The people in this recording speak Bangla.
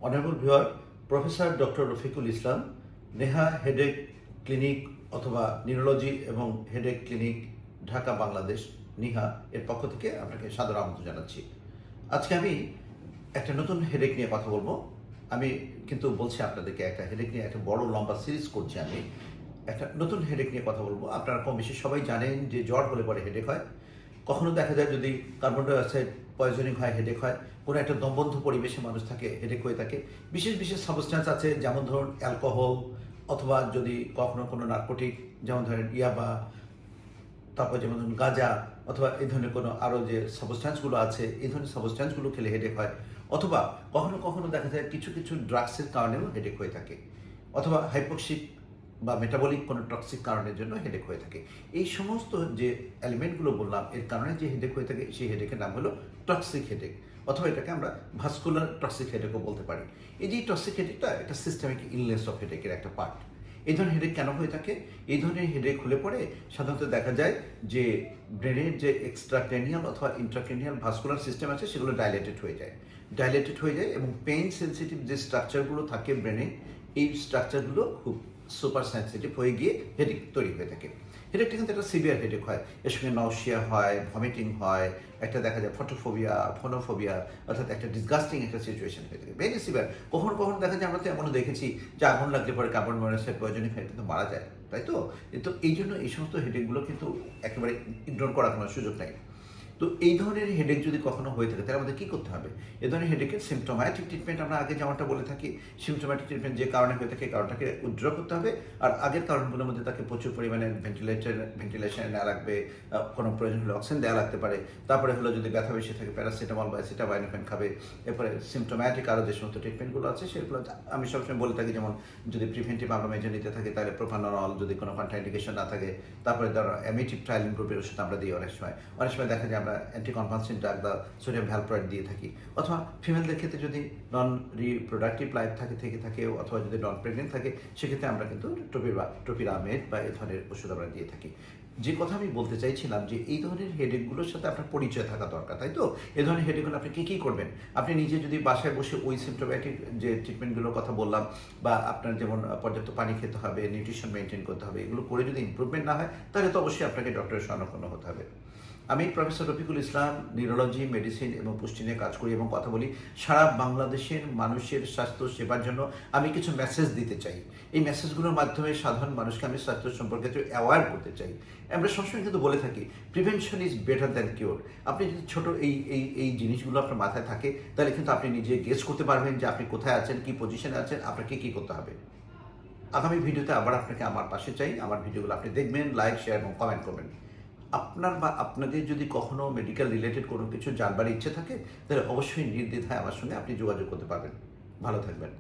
Honourable viewer, professor doctor Rafiqul Islam, Neha headache clinic অথবা নিউরোলজি এবং হেডেক ক্লিনিক, ঢাকা, বাংলাদেশ, নিহা এর পক্ষ থেকে আপনাকে সাদর আমন্ত্রণ জানাচ্ছি। আজকে আমি একটা নতুন হেডেক নিয়ে কথা বলবো। আমি কিন্তু বলছি আপনাদেরকে, একটা হেডেক নিয়ে একটা বড় লম্বা সিরিজ করছি। আমি একটা নতুন হেডেক নিয়ে কথা বলবো। আপনারা কম বেশি সবাই জানেন যে জ্বর হলে পরে হেডেক হয়। কখনো দেখা যায় যদি কার্বন ডাইঅক্সাইড পয়জনিং হয়, হেডেক হয়। কোনো একটা দমবন্ধ পরিবেশে মানুষ থাকে, হেডেক হয়ে থাকে। বিশেষ বিশেষ সাবস্ট্যান্স আছে, যেমন ধরুন অ্যালকোহল, অথবা যদি কখনো কোনো নার্কোটিক, যেমন ধরেন ইয়াবা, তারপর যেমন ধরুন গাঁজা, অথবা এই ধরনের কোনো আরও যে সাবস্ট্যান্সগুলো আছে, এই ধরনের সাবস্ট্যান্সগুলো খেলে হেডেক হয়। অথবা কখনো কখনো দেখা যায় কিছু কিছু ড্রাগসের কারণেও হেডেক হয়ে থাকে। অথবা হাইপোক্সিক বা মেটাবলিক কোনো টক্সিক কারণের জন্য হেডেক হয়ে থাকে। এই সমস্ত যে এলিমেন্টগুলো বললাম, এর কারণে যে হেডেক হয়ে থাকে, সেই হেডেকের নাম হলো টক্সিক হেডেক, অথবা এটাকে আমরা ভাস্কুলার টক্সিক হেডেকও বলতে পারি। এই যে টক্সিক হেডেকটা একটা সিস্টেমিক ইলনেস অফ হেডেকের একটা পার্ট। এই ধরনের হেডেক কেন হয়ে থাকে? এই ধরনের হেডেক হলে পরে সাধারণত দেখা যায় যে ব্রেনের যে এক্সট্রাক্রেনিয়াল অথবা ইন্ট্রাক্রেনিয়াল ভাস্কুলার সিস্টেম আছে, সেগুলো ডাইলেটেড হয়ে যায় এবং পেইন সেন্সিটিভ যে স্ট্রাকচারগুলো থাকে ব্রেনে, এই স্ট্রাকচারগুলো খুব সুপার সেন্সিটিভ হয়ে গিয়ে হেডেক তৈরি হয়ে থাকে। হেডেকটা কিন্তু একটা সিভিয়ার হেডেক হয়, এর সঙ্গে নওশিয়া হয়, ভমিটিং হয়, একটা দেখা যায় ফটোফোবিয়া, ফোনোফোবিয়া, অর্থাৎ একটা ডিসগাস্টিং একটা সিচুয়েশন হয়ে থাকে, ভেরি সিভিয়ার। কখনো কখনো দেখা যায়, আমরা তো এমনও দেখেছি যে আগুন লাগলে পরে কার্বন মনোক্সাইড পয়জনিং হয়ে কিন্তু মারা যায়, তাই তো? তো এই জন্য এই সমস্ত হেডেকগুলো কিন্তু একেবারে ইগনোর করার কোনো সুযোগ নেই। তো এই ধরনের হেডেক যদি কখনো হয়ে থাকে, তাহলে আমাদের কী করতে হবে? এই ধরনের হেডেকের সিমটোম্যাটিক ট্রিটমেন্ট আমরা আগে যেমনটা বলে থাকি, সিমটোম্যাটিক ট্রিটমেন্ট যে কারণে হয়ে থাকে, কারণটাকে উইথড্র করতে হবে। আর আগের কারণগুলোর মধ্যে তাকে প্রচুর পরিমাণে ভেন্টিলেশনে নেওয়া লাগবে, কোনো প্রয়োজন হলে অক্সিজেন দেওয়া লাগতে পারে। তারপরে হলো যদি ব্যথা বেশি থাকে, প্যারাসিটামল বা অ্যাসিটামাইনোফেন খাবে। এরপরে সিমটোম্যাটিক আরও যে সমস্ত ট্রিটমেন্টগুলো আছে, সেগুলো আমি সবসময় বলে থাকি, যেমন যদি প্রিভেন্টিভ আমরা মেজর নিতে থাকি, তাহলে প্রোপানল, যদি কোনো কন্ট্রাইন্ডিকেশন না থাকে। তারপরে ধরো অ্যামিটিভ ট্রায়ালিন গ্রুপের ওষুধ আমরা দিই অনেক সময় দেখা যায় আমরা অ্যান্টিকনভালসেন্ট ড্রাগ বা সোডিয়াম ভ্যালপ্রয়েড দিয়ে থাকি। অথবা ফিমেলদের ক্ষেত্রে যদি নন রিপ্রোডাক্টিভ লাইফ থাকে, অথবা যদি নন প্রেগনেন্ট থাকে, সেক্ষেত্রে আমরা কিন্তু টোপিরামেড বা এই ধরনের ওষুধ আমরা দিয়ে থাকি। যে কথা আমি বলতে চাইছিলাম, যে এই ধরনের হেডেকগুলোর সাথে আপনার পরিচয় থাকা দরকার, তাই তো? এই ধরনের হেডেকগুলো আপনি কী করবেন? আপনি নিজে যদি বাসায় বসে ওই সিমটোম্যাটিক যে ট্রিটমেন্টগুলোর কথা বললাম, বা আপনার যেমন পর্যাপ্ত পানি খেতে হবে, নিউট্রিশন মেনটেন করতে হবে, এগুলো করে যদি ইমপ্রুভমেন্ট না হয়, তাহলে তো অবশ্যই আপনাকে ডক্টরের শরণাপন্ন হতে হবে। আমি professor Rafiqul Islam, neurology, medicine এবং পুষ্টি নিয়ে কাজ করি এবং কথা বলি। সারা বাংলাদেশের মানুষের স্বাস্থ্য সেবার জন্য আমি কিছু মেসেজ দিতে চাই। এই মেসেজগুলোর মাধ্যমে সাধারণ মানুষকে আমি স্বাস্থ্য সম্পর্কে একটু অ্যাওয়ার করতে চাই। আমরা সবসময় কিন্তু বলে থাকি, prevention is better than cure. আপনি যদি ছোট এই জিনিসগুলো আপনার মাথায় থাকে, তাহলে কিন্তু আপনি নিজে গেস করতে পারবেন যে আপনি কোথায় আছেন, কী পজিশনে আছেন, আপনাকে কী করতে হবে। আগামী ভিডিওতে আবার আপনাকে আমার পাশে চাই। আমার ভিডিওগুলো আপনি দেখবেন, লাইক, শেয়ার এবং কমেন্ট করবেন। আপনার বা আপনাদের যদি কখনো মেডিকেল রিলেটেড কোনো কিছু জানবার ইচ্ছে থাকে, তাহলে অবশ্যই নির্দ্বিধায় আমার সঙ্গে আপনি যোগাযোগ করতে পারবেন। ভালো থাকবেন।